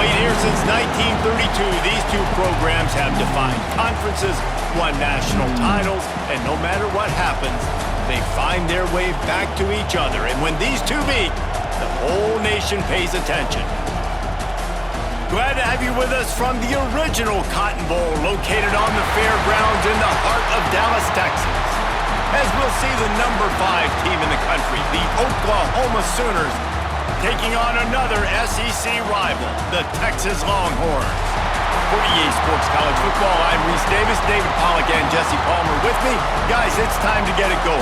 Played here since 1932, these two programs have defined conferences, won national titles, and no matter what happens, they find their way back to each other. And when these two meet, the whole nation pays attention. Glad to have you with us from the original Cotton Bowl, located on the fairgrounds in the heart of Dallas, Texas. As we'll see the number 5 team in the country, the Oklahoma Sooners, taking on another SEC rival, the Texas Longhorns. For EA Sports College Football, I'm Reese Davis, David Pollack, and Jesse Palmer with me. Guys, it's time to get it going.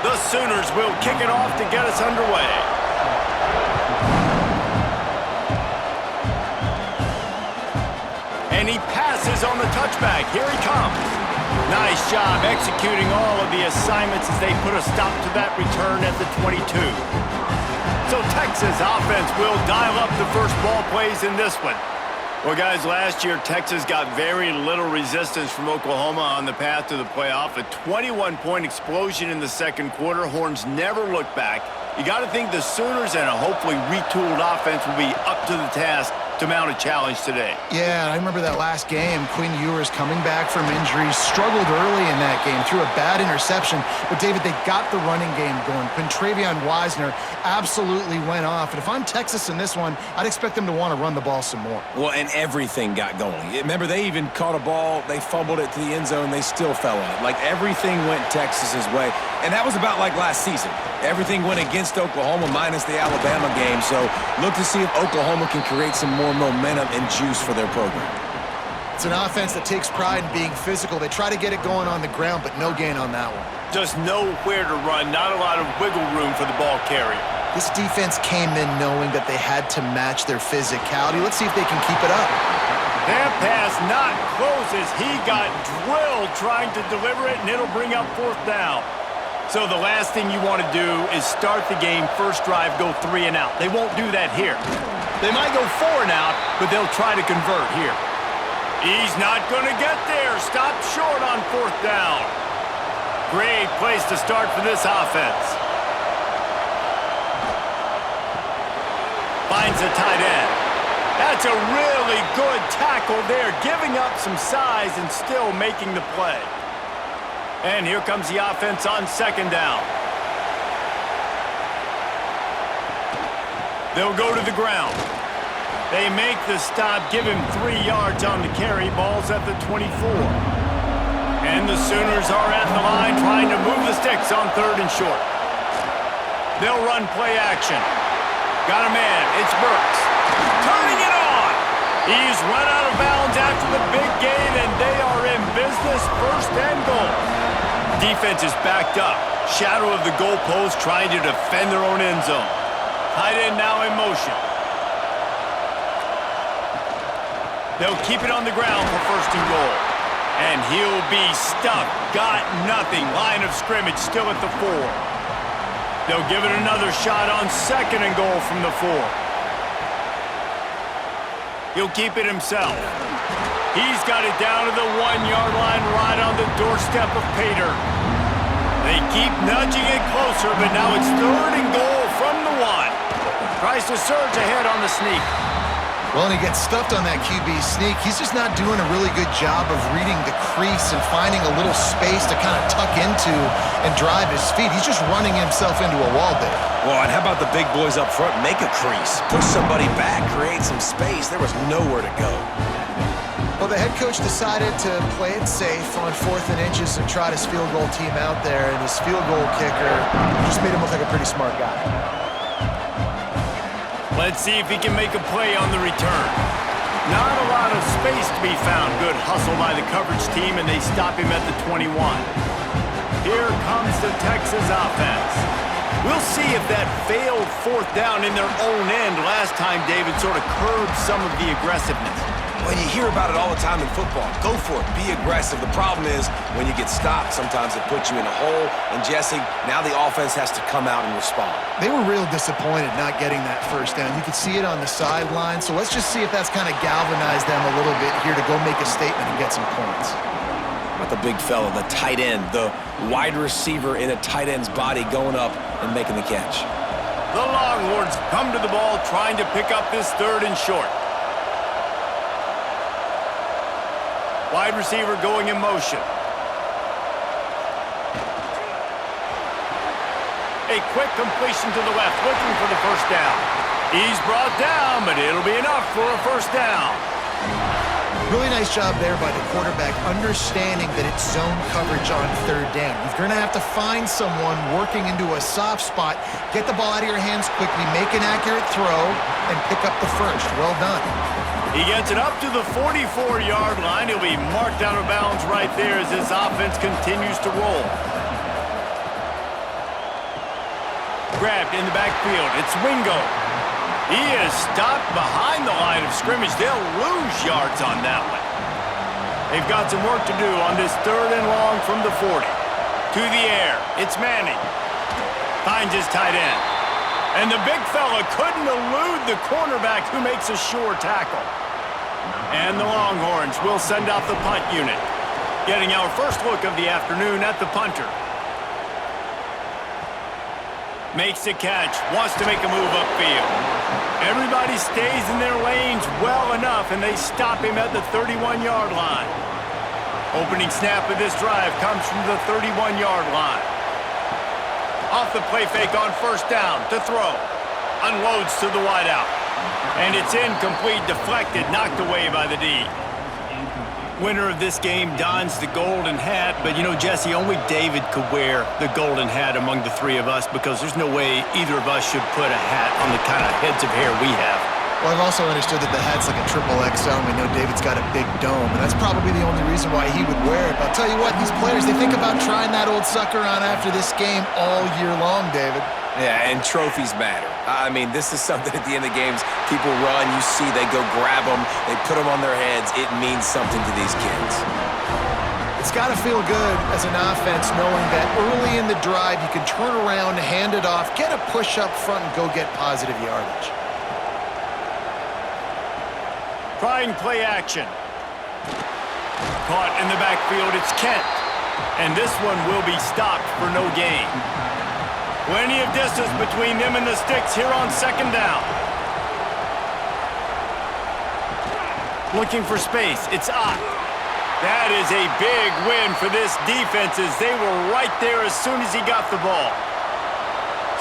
The Sooners will kick it off to get us underway. And he passes on the touchback. Here he comes. Nice job executing all of the assignments as they put a stop to that return at the 22. So Texas offense will dial up the first ball plays in this one. Well, guys, last year Texas got very little resistance from Oklahoma on the path to the playoff. A 21-point explosion in the second quarter. Horns never looked back. You got to think the Sooners and a hopefully retooled offense will be up to the task to mount a challenge today. Yeah, I remember that last game. Quinn Ewers coming back from injury, struggled early in that game, threw a bad interception. But, David, they got the running game going. Quintravion Wisner absolutely went off. And if I'm Texas in this one, I'd expect them to want to run the ball some more. Well, and everything got going. Remember, they even caught a ball, they fumbled it to the end zone, they still fell on it. Like, everything went Texas's way. And that was about like last season. Everything went against Oklahoma minus the Alabama game. So look to see if Oklahoma can create some more momentum and juice for their program. It's an offense that takes pride in being physical. They try to get it going on the ground, but no gain on that one. Just nowhere to run, not a lot of wiggle room for the ball carrier. This defense came in knowing that they had to match their physicality. Let's see if they can keep it up. That pass not close as he got drilled trying to deliver it, and it'll bring up fourth down. So the last thing you want to do is start the game, first drive, go 3 and out. They won't do that here. They might go 4 and out, but they'll try to convert here. He's not going to get there. Stop short on fourth down. Great place to start for this offense. Finds a tight end. That's a really good tackle there, giving up some size and still making the play. And here comes the offense on second down. They'll go to the ground. They make the stop, give him 3 yards on the carry. Ball's at the 24. And the Sooners are at the line trying to move the sticks on 3rd and short. They'll run play action. Got a man. It's Burks. Turning it on. He's run out of bounds after the big gain, and they are in business, 1st and goal. Defense is backed up. Shadow of the goalpost trying to defend their own end zone. Tight end now in motion. They'll keep it on the ground for 1st and goal. And he'll be stuck. Got nothing. Line of scrimmage still at the 4. They'll give it another shot on 2nd and goal from the 4. He'll keep it himself. He's got it down to the 1-yard line right on the doorstep of Pater. They keep nudging it closer, but now it's 3rd and goal from the 1. Tries to surge ahead on the sneak. Well, and he gets stuffed on that QB sneak. He's just not doing a really good job of reading the crease and finding a little space to kind of tuck into and drive his feet. He's just running himself into a wall there. Well, and how about the big boys up front? Make a crease. Push somebody back. Create some space. There was nowhere to go. Well, the head coach decided to play it safe on 4th and inches and trot his field goal team out there, and his field goal kicker just made him look like a pretty smart guy. Let's see if he can make a play on the return. Not a lot of space to be found. Good hustle by the coverage team, and they stop him at the 21. Here comes the Texas offense. We'll see if that failed 4th down in their own end last time, David, sort of curbed some of the aggressiveness. Well, you hear about it all the time in football. Go for it. Be aggressive. The problem is when you get stopped, sometimes it puts you in a hole. And, Jesse, now the offense has to come out and respond. They were real disappointed not getting that first down. You could see it on the sideline. So let's just see if that's kind of galvanized them a little bit here to go make a statement and get some points. About the big fella, the tight end, the wide receiver in a tight end's body going up and making the catch. The Longhorns come to the ball trying to pick up this 3rd and short. Wide receiver going in motion. A quick completion to the left, looking for the first down. He's brought down, but it'll be enough for a first down. Really nice job there by the quarterback, understanding that it's zone coverage on 3rd down. You're going to have to find someone working into a soft spot, get the ball out of your hands quickly, make an accurate throw, and pick up the first. Well done. He gets it up to the 44-yard line. He'll be marked out of bounds right there as this offense continues to roll. Grabbed in the backfield. It's Wingo. He is stopped behind the line of scrimmage. They'll lose yards on that one. They've got some work to do on this 3rd and long from the 40. To the air. It's Manning. Finds his tight end. And the big fella couldn't elude the cornerback who makes a sure tackle. And the Longhorns will send out the punt unit. Getting our first look of the afternoon at the punter. Makes the catch, wants to make a move upfield. Everybody stays in their lanes well enough, and they stop him at the 31-yard line. Opening snap of this drive comes from the 31-yard line. Off the play fake on first down to throw. Unloads to the wideout. And it's incomplete, deflected, knocked away by the D. Winner of this game dons the golden hat, but you know, Jesse, only David could wear the golden hat among the 3 of us because there's no way either of us should put a hat on the kind of heads of hair we have. Well, I've also understood that the hat's like a triple XL, and we know David's got a big dome, and that's probably the only reason why he would wear it. But I'll tell you what, these players, they think about trying that old sucker on after this game all year long, David. Yeah, and trophies matter. I mean, this is something at the end of games, people run, you see, they go grab them, they put them on their heads. It means something to these kids. It's got to feel good as an offense knowing that early in the drive you can turn around, hand it off, get a push up front, and go get positive yardage. Trying play action. Caught in the backfield, it's Kent. And this one will be stopped for no gain. Plenty of distance between them and the sticks here on 2nd down. Looking for space, it's Ott. That is a big win for this defense as they were right there as soon as he got the ball.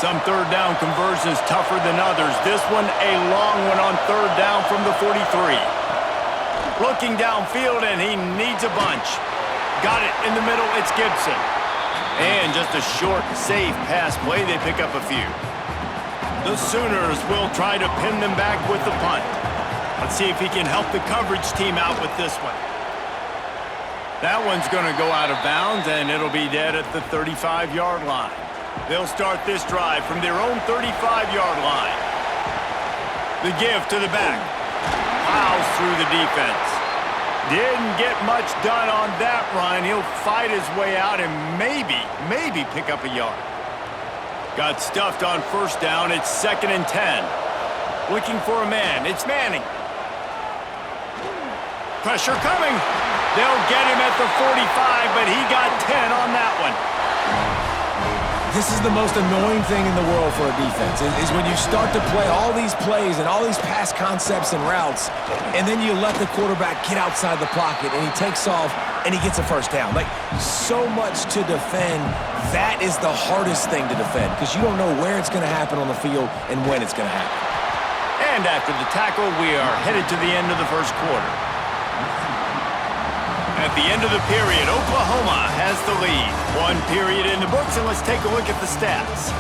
Some 3rd down conversions tougher than others. This one a long one on 3rd down from the 43. Looking downfield and he needs a bunch. Got it in the middle, it's Gibson. And just a short, safe pass play, they pick up a few. The Sooners will try to pin them back with the punt. Let's see if he can help the coverage team out with this one. That one's going to go out of bounds, and it'll be dead at the 35-yard line. They'll start this drive from their own 35-yard line. The give to the back. Plows through the defense. Didn't get much done on that run. He'll fight his way out and maybe pick up a yard. Got stuffed on first down. It's 2nd and 10. Looking for a man. It's Manning. Pressure coming. They'll get him at the 45, but he got 10 on that one. This is the most annoying thing in the world for a defense, is when you start to play all these plays and all these pass concepts and routes, and then you let the quarterback get outside the pocket, and he takes off, and he gets a first down. Like, so much to defend. That is the hardest thing to defend, because you don't know where it's going to happen on the field and when it's going to happen. And after the tackle, we are headed to the end of the first quarter. At the end of the period, Oklahoma has the lead. 1 period in the books, and let's take a look at the stats.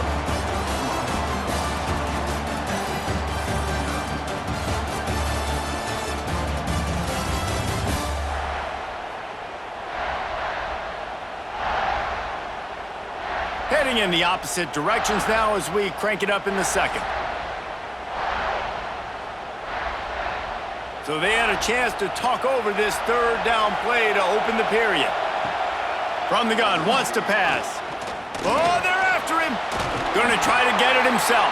Heading in the opposite directions now as we crank it up in the second. So they had a chance to talk over this third down play to open the period. From the gun, wants to pass. Oh, they're after him. Gonna try to get it himself.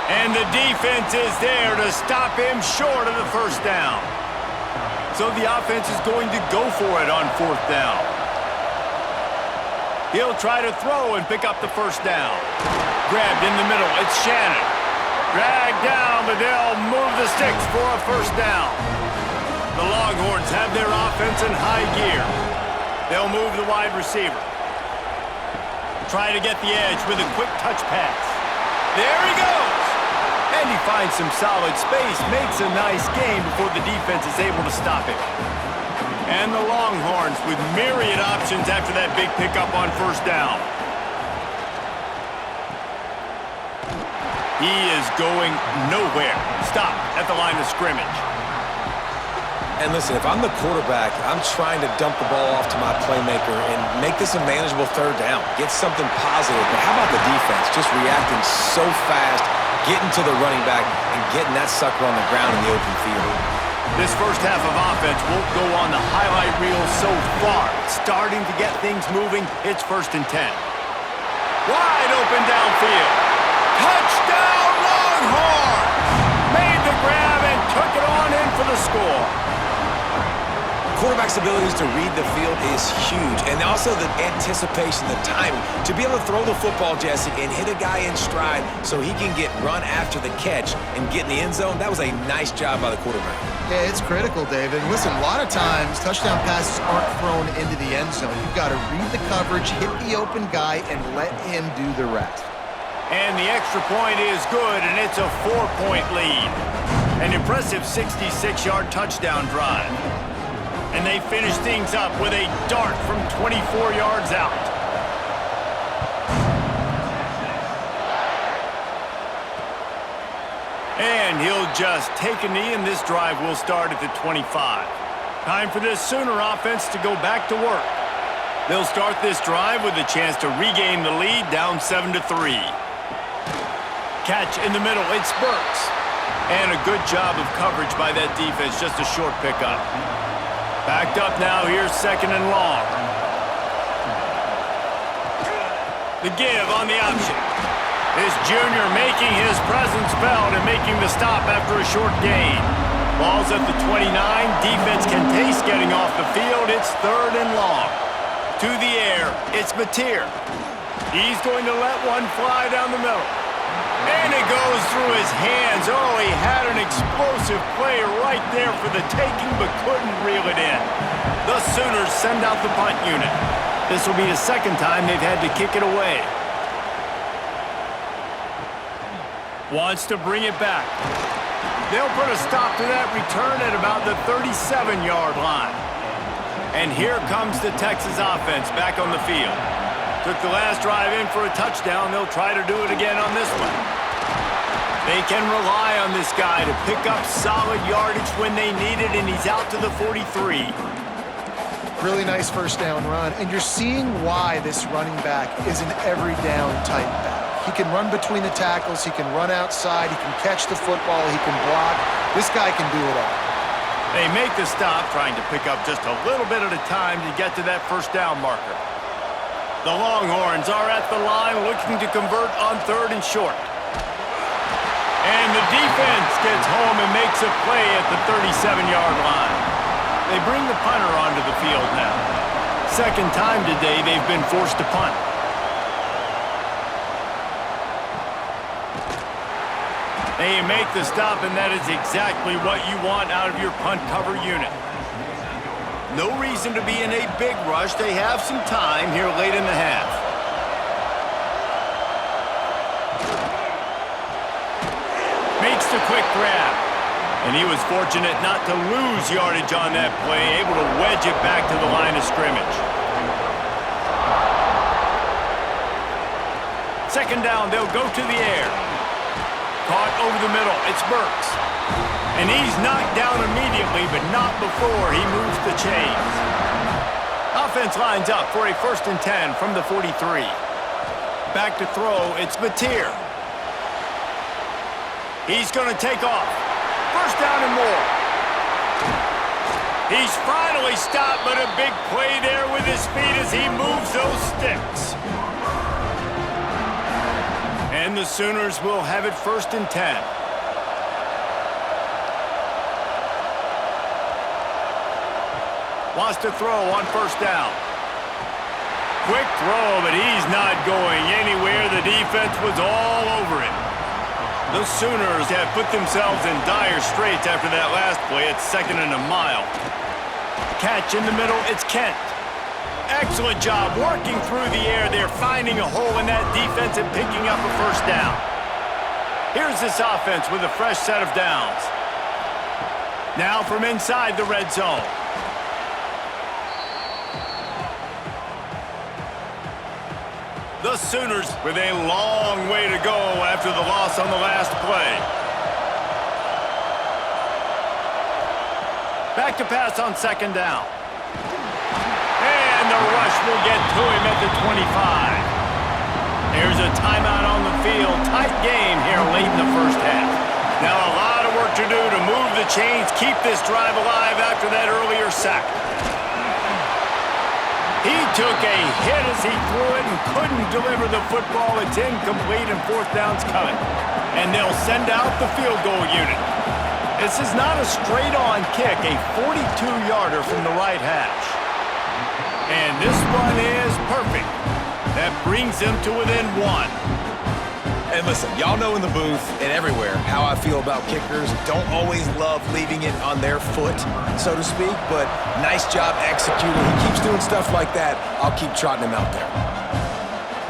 And the defense is there to stop him short of the first down. So the offense is going to go for it on fourth down. He'll try to throw and pick up the first down. Grabbed in the middle, it's Shannon. Dragged down, but they'll move the sticks for a first down. The Longhorns have their offense in high gear. They'll move the wide receiver. Try to get the edge with a quick touch pass. There he goes! And he finds some solid space, makes a nice gain before the defense is able to stop him. And the Longhorns with myriad options after that big pickup on first down. He is going nowhere. Stop at the line of scrimmage. And listen, if I'm the quarterback, I'm trying to dump the ball off to my playmaker and make this a manageable third down. Get something positive. But how about the defense? Just reacting so fast, getting to the running back, and getting that sucker on the ground in the open field. This first half of offense won't go on the highlight reel so far. Starting to get things moving. It's 1st and 10. Wide open downfield. Touchdown Longhorns! Made the grab and took it on in for the score. Quarterback's abilities to read the field is huge, and also the anticipation, the timing. To be able to throw the football, Jesse, and hit a guy in stride so he can get run after the catch and get in the end zone, that was a nice job by the quarterback. Yeah, it's critical, David. Listen, a lot of times touchdown passes aren't thrown into the end zone. You've got to read the coverage, hit the open guy, and let him do the rest. And the extra point is good, and it's a 4-point lead. An impressive 66-yard touchdown drive. And they finish things up with a dart from 24 yards out. And he'll just take a knee, and this drive will start at the 25. Time for this Sooner offense to go back to work. They'll start this drive with a chance to regain the lead, down 7-3. Catch in the middle, it's Burks. And a good job of coverage by that defense, just a short pickup. Backed up now, here's 2nd and long. The give on the option. This junior making his presence felt and making the stop after a short gain. Ball's at the 29, defense can taste getting off the field, it's 3rd and long. To the air, it's Mateer. He's going to let one fly down the middle. And it goes through his hands. Oh, he had an explosive play right there for the taking, but couldn't reel it in. The Sooners send out the punt unit. This will be the 2nd time they've had to kick it away. Wants to bring it back. They'll put a stop to that return at about the 37-yard line. And here comes the Texas offense back on the field. Took the last drive in for a touchdown. They'll try to do it again on this one. They can rely on this guy to pick up solid yardage when they need it, and he's out to the 43. Really nice first down run, and you're seeing why this running back is an every down type back. He can run between the tackles, he can run outside, he can catch the football, he can block. This guy can do it all. They make the stop, trying to pick up just a little bit at a time to get to that first down marker. The Longhorns are at the line looking to convert on 3rd and short. And the defense gets home and makes a play at the 37-yard line. They bring the punter onto the field now. 2nd time today they've been forced to punt. They make the stop, and that is exactly what you want out of your punt cover unit. No reason to be in a big rush. They have some time here late in the half. Makes the quick grab. And he was fortunate not to lose yardage on that play, able to wedge it back to the line of scrimmage. 2nd down, they'll go to the air. Caught over the middle, it's Burks. And he's knocked down immediately, but not before he moves the chains. Offense lines up for a 1st and 10 from the 43. Back to throw, it's Mateer. He's going to take off. 1st down and more. He's finally stopped, but a big play there with his feet as he moves those sticks. And the Sooners will have it 1st and 10. Wants to throw on 1st down. Quick throw, but he's not going anywhere. The defense was all over it. The Sooners have put themselves in dire straits after that last play. It's 2nd and a mile. Catch in the middle, it's Kent. Excellent job working through the air there, finding a hole in that defense and picking up a 1st down. Here's this offense with a fresh set of downs. Now from inside the red zone. The Sooners with a long way to go after the loss on the last play. Back to pass on 2nd down. And the rush will get to him at the 25. There's a timeout on the field. Tight game here late in the 1st half. Now a lot of work to do to move the chains, keep this drive alive after that earlier sack. He took a hit as he threw it and couldn't deliver the football. It's incomplete and 4th down's coming. And they'll send out the field goal unit. This is not a straight-on kick, a 42-yarder from the right hash. And this one is perfect. That brings them to within 1. And listen, y'all know in the booth and everywhere how I feel about kickers. Don't always love leaving it on their foot, so to speak, but nice job executing. He keeps doing stuff like that. I'll keep trotting him out there.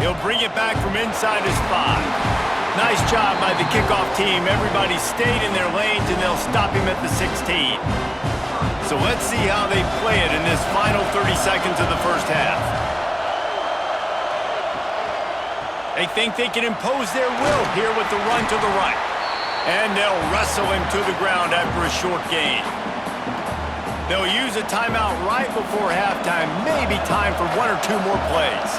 He'll bring it back from inside his 5. Nice job by the kickoff team. Everybody stayed in their lanes, and they'll stop him at the 16. So let's see how they play it in this final 30 seconds of the 1st half. They think they can impose their will here with the run to the right. And they'll wrestle him to the ground after a short gain. They'll use a timeout right before halftime. Maybe time for 1 or 2 more plays.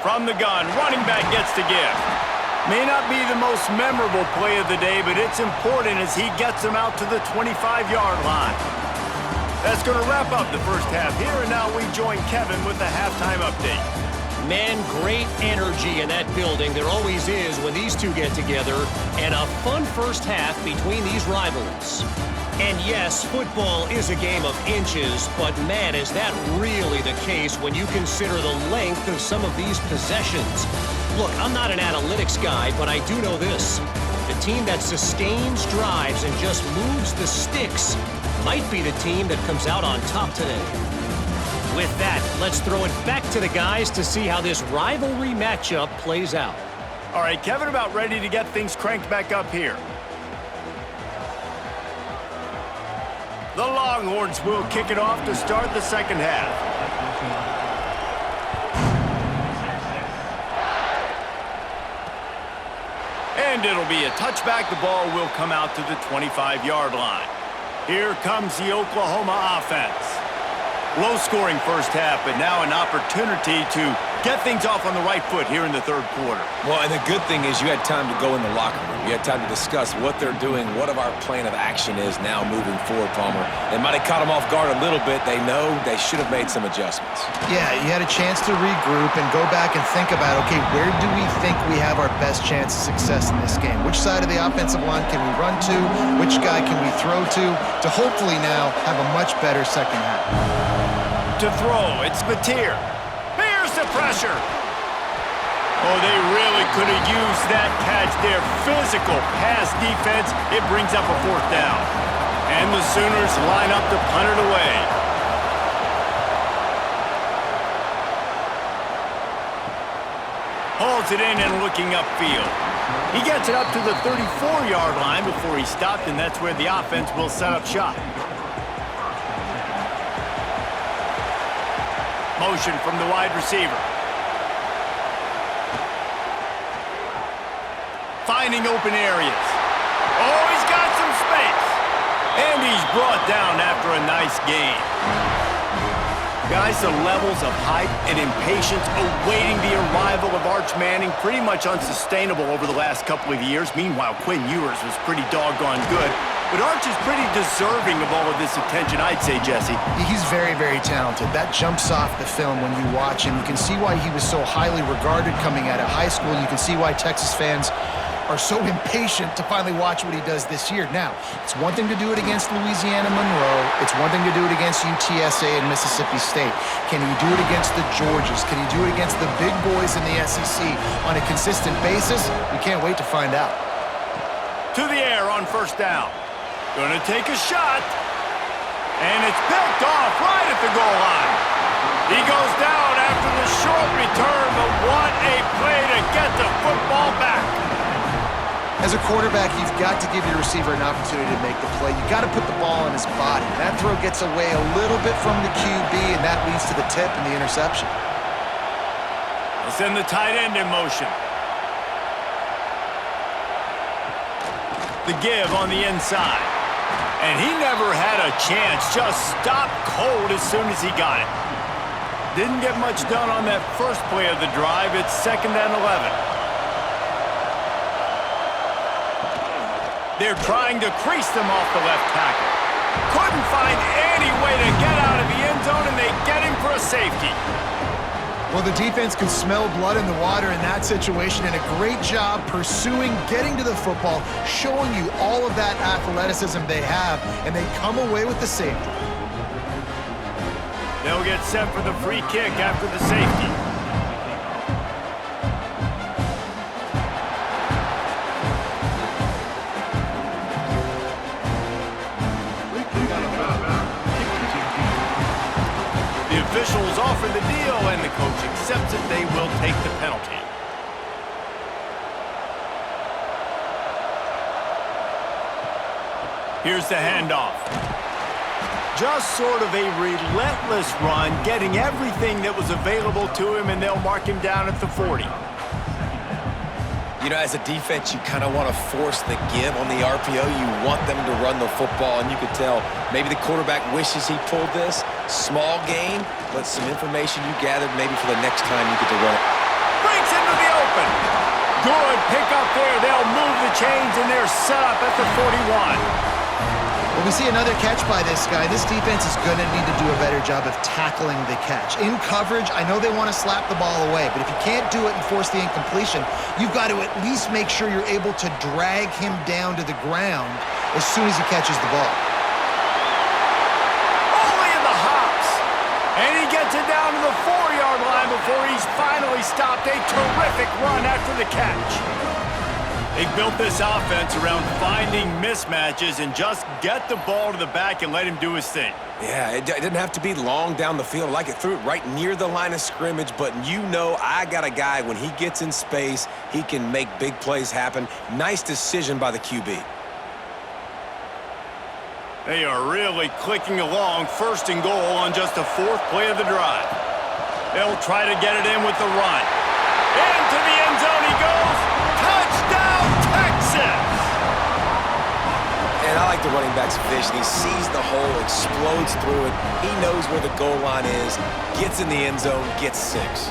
From the gun, running back gets the give. May not be the most memorable play of the day, but it's important as he gets them out to the 25-yard line. That's going to wrap up the 1st half here, and now we join Kevin with the halftime update. Man, great energy in that building. There always is when these two get together, and a fun 1st half between these rivals. And yes, football is a game of inches, but man, is that really the case when you consider the length of some of these possessions. Look, I'm not an analytics guy, but I do know this. The team that sustains drives and just moves the sticks might be the team that comes out on top today. With that, let's throw it back to the guys to see how this rivalry matchup plays out. All right, Kevin, about ready to get things cranked back up here. The Longhorns will kick it off to start the 2nd half. And it'll be a touchback. The ball will come out to the 25-yard line. Here comes the Oklahoma offense. Low-scoring 1st half, but now an opportunity to get things off on the right foot here in the 3rd quarter. Well, and the good thing is you had time to go in the locker room. You had time to discuss what they're doing, what our plan of action is now moving forward, Palmer. It might have caught them off guard a little bit. They know they should have made some adjustments. Yeah, you had a chance to regroup and go back and think about, okay, where do we think we have our best chance of success in this game? Which side of the offensive line can we run to? Which guy can we throw to hopefully now have a much better 2nd half? To throw, it's Mateer. Here's the pressure. Oh, they really could have used that catch there. Physical pass defense. It brings up a 4th down. And the Sooners line up to punt it away. Hauls it in and looking upfield. He gets it up to the 34-yard line before he stopped, and that's where the offense will set up shop. Motion from the wide receiver. Finding open areas. Oh, he's got some space. And he's brought down after a nice gain. Guys, the levels of hype and impatience awaiting the arrival of Arch Manning pretty much unsustainable over the last couple of years. Meanwhile, Quinn Ewers was pretty doggone good. But Arch is pretty deserving of all of this attention, I'd say, Jesse. He's very, very talented. That jumps off the film when you watch him. You can see why he was so highly regarded coming out of high school. You can see why Texas fans are so impatient to finally watch what he does this year. Now, it's one thing to do it against Louisiana Monroe. It's one thing to do it against UTSA and Mississippi State. Can he do it against the Georgias? Can he do it against the big boys in the SEC on a consistent basis? We can't wait to find out. To the air on first down. Gonna take a shot. And it's picked off right at the goal line. He goes down after the short return, but what a play to get the football back. As a quarterback, you've got to give your receiver an opportunity to make the play. You've got to put the ball in his body. That throw gets away a little bit from the QB, and that leads to the tip and the interception. They'll send the tight end in motion. The give on the inside. And he never had a chance. Just stopped cold as soon as he got it. Didn't get much done on that first play of the drive. It's 2nd and 11. They're trying to crease them off the left tackle. Couldn't find any way to get out of the end zone, and they get him for a safety. Well, the defense can smell blood in the water in that situation, and a great job pursuing, getting to the football, showing you all of that athleticism they have, and they come away with the safety. They'll get set for the free kick after the safety. Officials offer the deal, and the coach accepts it. They will take the penalty. Here's the handoff. Just sort of a relentless run, getting everything that was available to him, and they'll mark him down at the 40. You know, as a defense, you kind of want to force the give on the RPO. You want them to run the football, and you could tell maybe the quarterback wishes he pulled this. Small gain, but some information you gathered maybe for the next time you get to run it. Breaks into the open. Good pick up there. They'll move the chains, and they're set up at the 41. Well, we see another catch by this guy. This defense is going to need to do a better job of tackling the catch. In coverage, I know they want to slap the ball away, but if you can't do it and force the incompletion, you've got to at least make sure you're able to drag him down to the ground as soon as he catches the ball. Only in the hops. And he gets it down to the 4-yard line before he's finally stopped. A terrific run after the catch. They built this offense around finding mismatches and just get the ball to the back and let him do his thing. Yeah, it didn't have to be long down the field. Like it threw it right near the line of scrimmage, but you know I got a guy, when he gets in space, he can make big plays happen. Nice decision by the QB. They are really clicking along, 1st and goal on just the 4th play of the drive. They'll try to get it in with the run. Into the end zone he goes. Touchdown, Texas! And I like the running back's vision. He sees the hole, explodes through it. He knows where the goal line is, gets in the end zone, gets 6.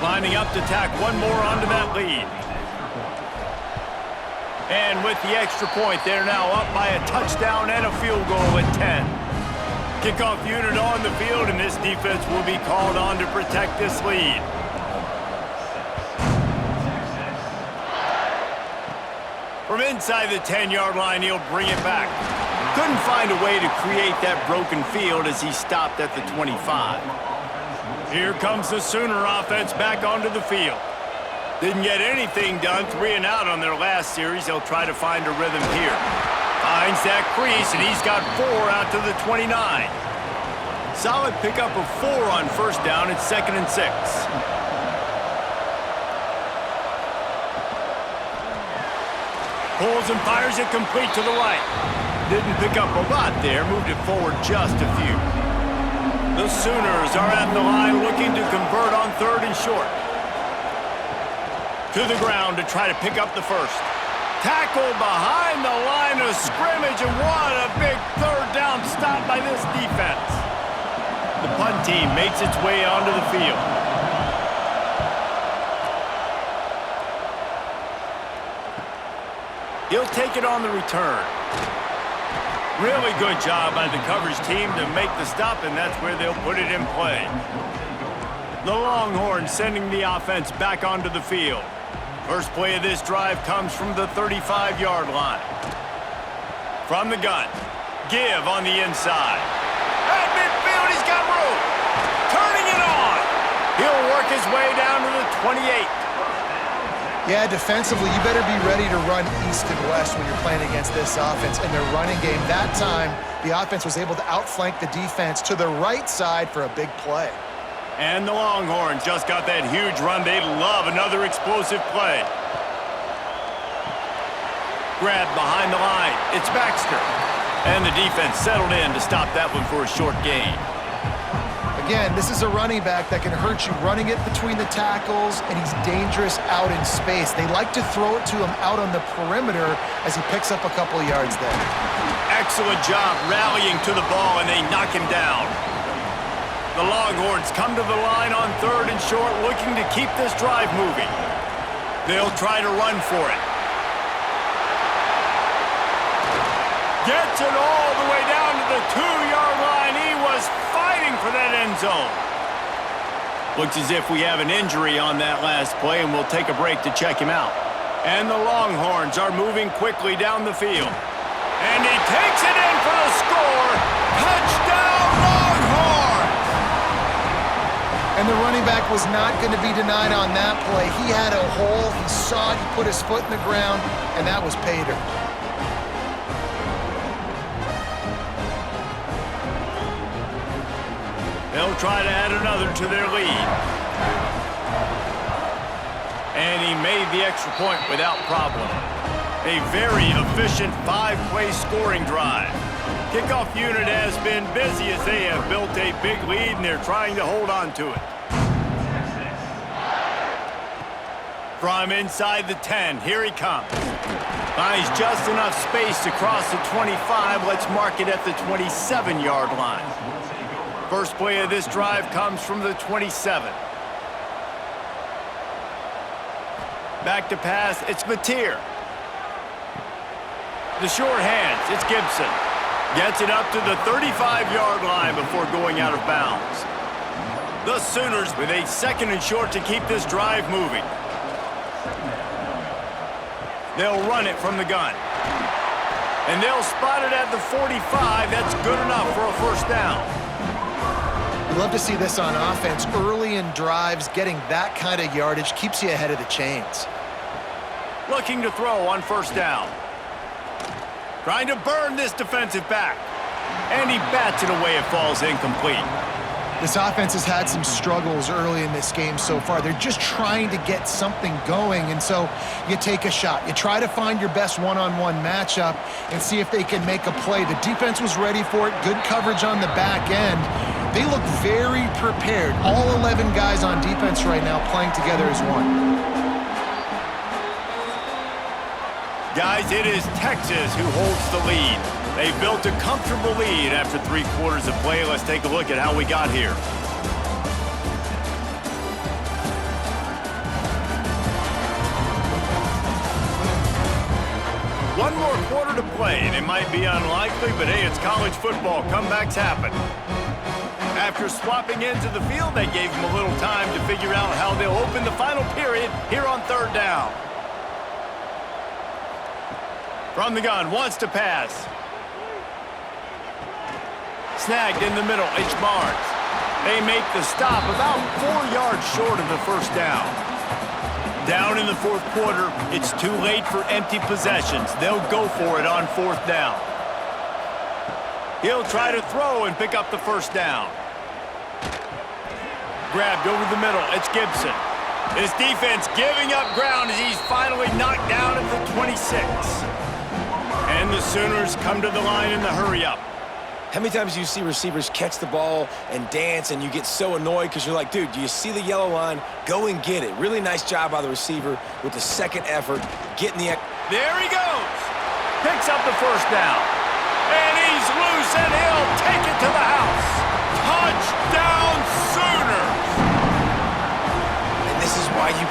Lining up to tack one more onto that lead. And with the extra point, they're now up by a touchdown and a field goal at 10. Kickoff unit on the field, and this defense will be called on to protect this lead. From inside the 10-yard line, he'll bring it back. Couldn't find a way to create that broken field as he stopped at the 25. Here comes the Sooner offense back onto the field. Didn't get anything done, 3 and out on their last series. They'll try to find a rhythm here. Finds that crease, and he's got 4 out to the 29. Solid pickup of 4 on first down. It's 2nd and 6. Pulls and fires it complete to the right. Didn't pick up a lot there, moved it forward just a few. The Sooners are at the line looking to convert on 3rd and short. To the ground to try to pick up the first. Tackled behind the line of scrimmage, and what a big 3rd down stop by this defense. the punt team makes its way onto the field. He'll take it on the return. Really good job by the coverage team to make the stop, and that's where they'll put it in play. The Longhorns sending the offense back onto the field. First play of this drive comes from the 35-yard line. From the gun, give on the inside. At midfield, he's got room. Turning it on. He'll work his way down to the 28. Yeah, defensively, you better be ready to run east and west when you're playing against this offense in their running game. That time, the offense was able to outflank the defense to the right side for a big play. And the Longhorns just got that huge run. They love another explosive play. Grab behind the line. It's Baxter. And the defense settled in to stop that one for a short gain. Again, this is a running back that can hurt you running it between the tackles, and he's dangerous out in space. They like to throw it to him out on the perimeter as he picks up a couple of yards there. Excellent job rallying to the ball, and they knock him down. The Longhorns come to the line on 3rd and short, looking to keep this drive moving. They'll try to run for it. Gets it all the way down to the 2-yard line. He was fighting for that end zone. Looks as if we have an injury on that last play, and we'll take a break to check him out. And the Longhorns are moving quickly down the field. And he takes it in for the score. Touchdown, Longhorns! And the running back was not going to be denied on that play. He had a hole, he saw it, he put his foot in the ground, and that was pay dirt. They'll try to add another to their lead. And he made the extra point without problem. A very efficient 5-play scoring drive. Kickoff unit has been busy as they have built a big lead, and they're trying to hold on to it. From inside the 10, here he comes. Finds just enough space to cross the 25. Let's mark it at the 27-yard line. First play of this drive comes from the 27. Back to pass, it's Mateer. The short hands, it's Gibson. Gets it up to the 35-yard line before going out of bounds. The Sooners with a 2nd and short to keep this drive moving. They'll run it from the gun. And they'll spot it at the 45. That's good enough for a first down. You love to see this on offense. Early in drives, getting that kind of yardage keeps you ahead of the chains. Looking to throw on first down. Trying to burn this defensive back. And he bats it away. It falls incomplete. This offense has had some struggles early in this game so far. They're just trying to get something going, and so you take a shot. You try to find your best one-on-one matchup and see if they can make a play. The defense was ready for it. Good coverage on the back end. They look very prepared. All 11 guys on defense right now playing together as one. Guys, it is Texas who holds the lead. They built a comfortable lead after 3 quarters of play. Let's take a look at how we got here. One more quarter to play, and it might be unlikely, but hey, it's college football. Comebacks happen. After swapping into the field, they gave them a little time to figure out how they'll open the final period here on 3rd down. From the gun, wants to pass. Snagged in the middle, H. Barnes. They make the stop about 4 yards short of the first down. Down in the 4th quarter, it's too late for empty possessions. They'll go for it on 4th down. He'll try to throw and pick up the first down. Grabbed over the middle, it's Gibson. His defense giving up ground as he's finally knocked down at the 26. And the Sooners come to the line in the hurry-up. How many times do you see receivers catch the ball and dance and you get so annoyed because you're like, dude, do you see the yellow line? Go and get it. Really nice job by the receiver with the 2nd effort, getting the... There he goes. Picks up the first down. And he's loose, and he'll take it to the house. Touchdown!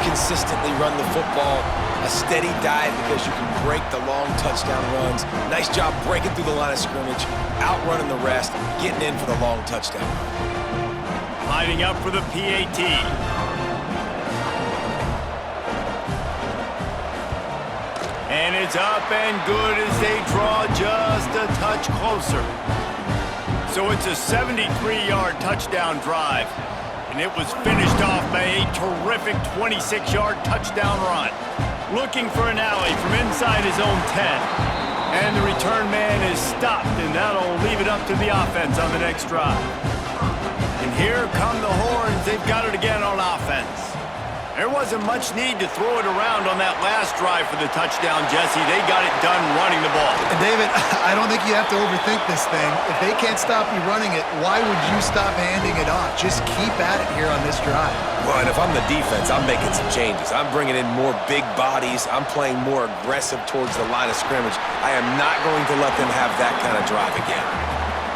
consistently run the football, a steady diet because you can break the long touchdown runs. Nice job breaking through the line of scrimmage, outrunning the rest, getting in for the long touchdown run. Lining up for the PAT. And it's up and good as they draw just a touch closer. So it's a 73-yard touchdown drive. And it was finished off by a terrific 26-yard touchdown run. Looking for an alley from inside his own 10. And the return man is stopped, and that'll leave it up to the offense on the next drive. And here come the Horns. They've got it again on offense. There wasn't much need to throw it around on that last drive for the touchdown, Jesse. They got it done running the ball. And David, I don't think you have to overthink this thing. If they can't stop you running it, why would you stop handing it off? Just keep at it here on this drive. Well, and if I'm the defense, I'm making some changes. I'm bringing in more big bodies. I'm playing more aggressive towards the line of scrimmage. I am not going to let them have that kind of drive again.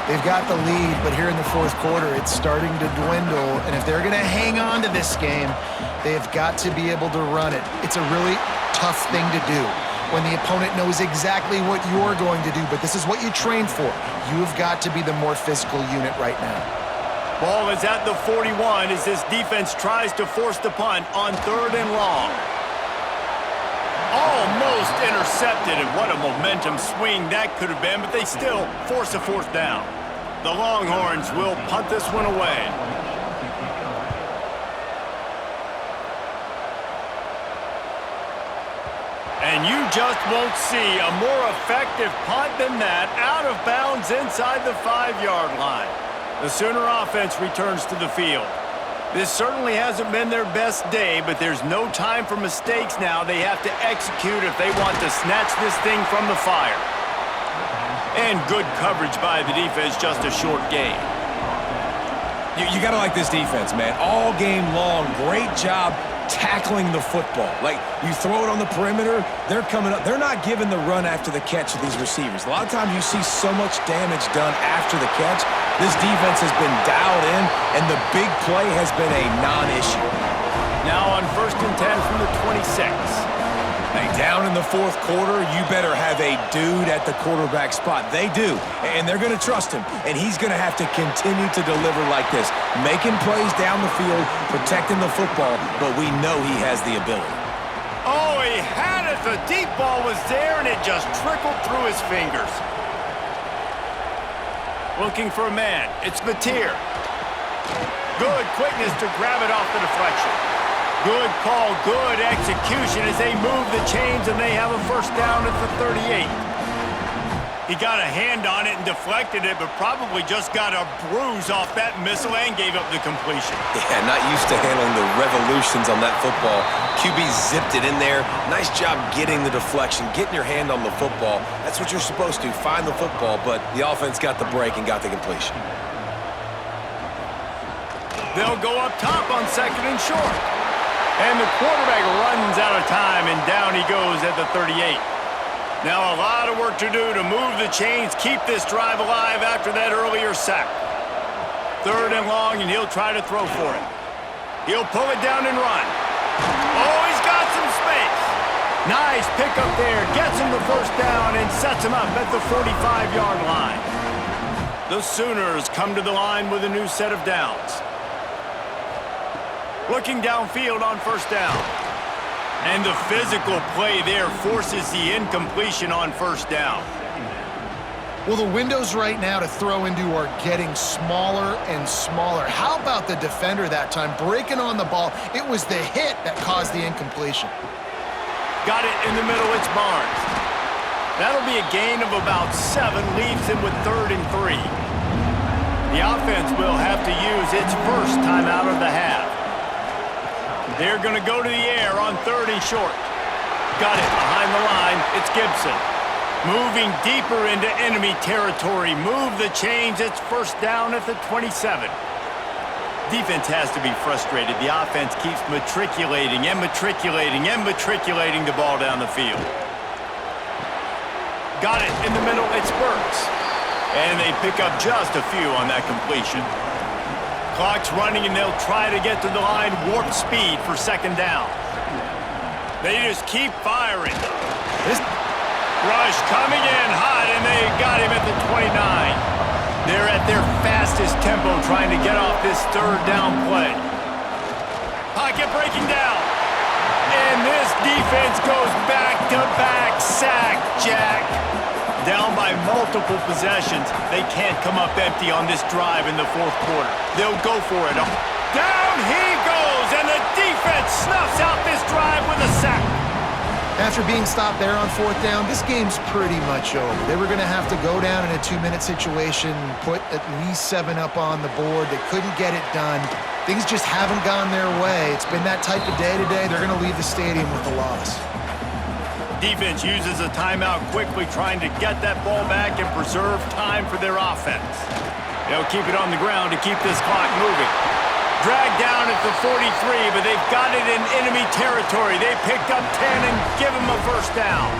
They've got the lead, but here in the fourth quarter, it's starting to dwindle. And if they're going to hang on to this game, they've got to be able to run it. It's a really tough thing to do when the opponent knows exactly what you're going to do, but this is what you trained for. You've got to be the more physical unit right now. Ball is at the 41 as this defense tries to force the punt on 3rd and long. Almost intercepted, and what a momentum swing that could have been, but they still force a 4th down. The Longhorns will punt this one away. And you just won't see a more effective punt than that, out of bounds inside the 5-yard line. The Sooner offense returns to the field. This certainly hasn't been their best day, but there's no time for mistakes now. They have to execute if they want to snatch this thing from the fire. And good coverage by the defense, just a short gain. You got to like this defense, man. All game long, great job tackling the football. Like, you throw it on the perimeter, they're coming up. They're not giving the run after the catch to these receivers. A lot of times you see so much damage done after the catch. This defense has been dialed in, and the big play has been a non-issue. Now on 1st and 10 from the 26. Hey, down in the fourth quarter, you better have a dude at the quarterback spot. They do, and they're going to trust him, and he's going to have to continue to deliver like this, making plays down the field, protecting the football, but we know he has the ability. Oh, he had it. The deep ball was there, and it just trickled through his fingers. Looking for a man. It's Mateer. Good quickness to grab it off the deflection. Good call, good execution as they move the chains, and they have a 1st down at the 38. He got a hand on it and deflected it, but probably just got a bruise off that missile and gave up the completion. Yeah, not used to handling the revolutions on that football. QB zipped it in there. Nice job getting the deflection, getting your hand on the football. That's what you're supposed to, find the football, but the offense got the break and got the completion. They'll go up top on 2nd and short. And the quarterback runs out of time, and down he goes at the 38. Now a lot of work to do to move the chains, keep this drive alive after that earlier sack. 3rd and long, and he'll try to throw for it. He'll pull it down and run. Oh, he's got some space. Nice pickup there. Gets him the 1st down and sets him up at the 45-yard line. The Sooners come to the line with a new set of downs. Looking downfield on 1st down. And the physical play there forces the incompletion on 1st down. Well, the windows right now to throw into are getting smaller and smaller. How about the defender that time breaking on the ball? It was the hit that caused the incompletion. Got it in the middle, it's Barnes. That'll be a gain of about 7, leaves him with 3rd and 3. The offense will have to use its first timeout of the half. They're going to go to the air on 3rd and short. Got it behind the line. It's Gibson. Moving deeper into enemy territory. Move the chains. It's 1st down at the 27. Defense has to be frustrated. The offense keeps matriculating and matriculating and matriculating the ball down the field. Got it in the middle. It's Burks. And they pick up just a few on that completion. Clock's running, and they'll try to get to the line warp speed for second down. They just keep firing. This rush coming in hot, and they got him at the 29. They're at their fastest tempo trying to get off this third down play. Pocket breaking down. And this defense goes back-to-back sack, Jack. Down by multiple possessions. They can't come up empty on this drive in the fourth quarter. They'll go for it. Down he goes, and the defense snuffs out this drive with a sack. After being stopped there on fourth down, this game's pretty much over. They were going to have to go down in a 2-minute situation, put at least 7 up on the board. They couldn't get it done. Things just haven't gone their way. It's been that type of day today. They're going to leave the stadium with a loss. Defense uses a timeout quickly, trying to get that ball back and preserve time for their offense. They'll keep it on the ground to keep this clock moving. Dragged down at the 43, but they've got it in enemy territory. They picked up 10 and give them a first down.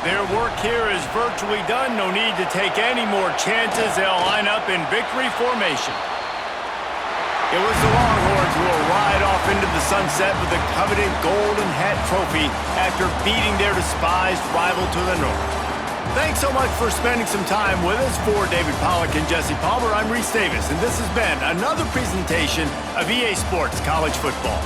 Their work here is virtually done. No need to take any more chances. They'll line up in victory formation. It was the Longhorns who will ride off into the sunset with the coveted Golden Hat Trophy after beating their despised rival to the north. Thanks so much for spending some time with us. For David Pollack and Jesse Palmer, I'm Reese Davis, and this has been another presentation of EA Sports College Football.